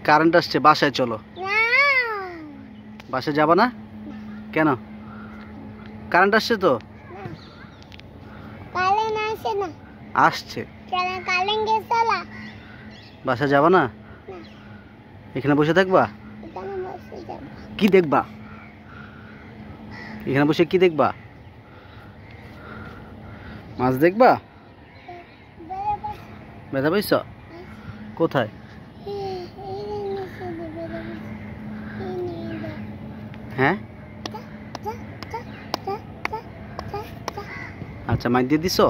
Current আসছে, বাসায় চলো। বাসায় যাবা না কেন? কারেন্ট আসছে তো। আসছে। বাসায় যাবা না? এখানে বসে থাকবা? কি দেখবা? এখানে বসে কি দেখবা? মাছ দেখবা? ব্যথা পাইছ? কোথায়? হ্যাঁ, আচ্ছা, মাইর দিয়ে দিছো?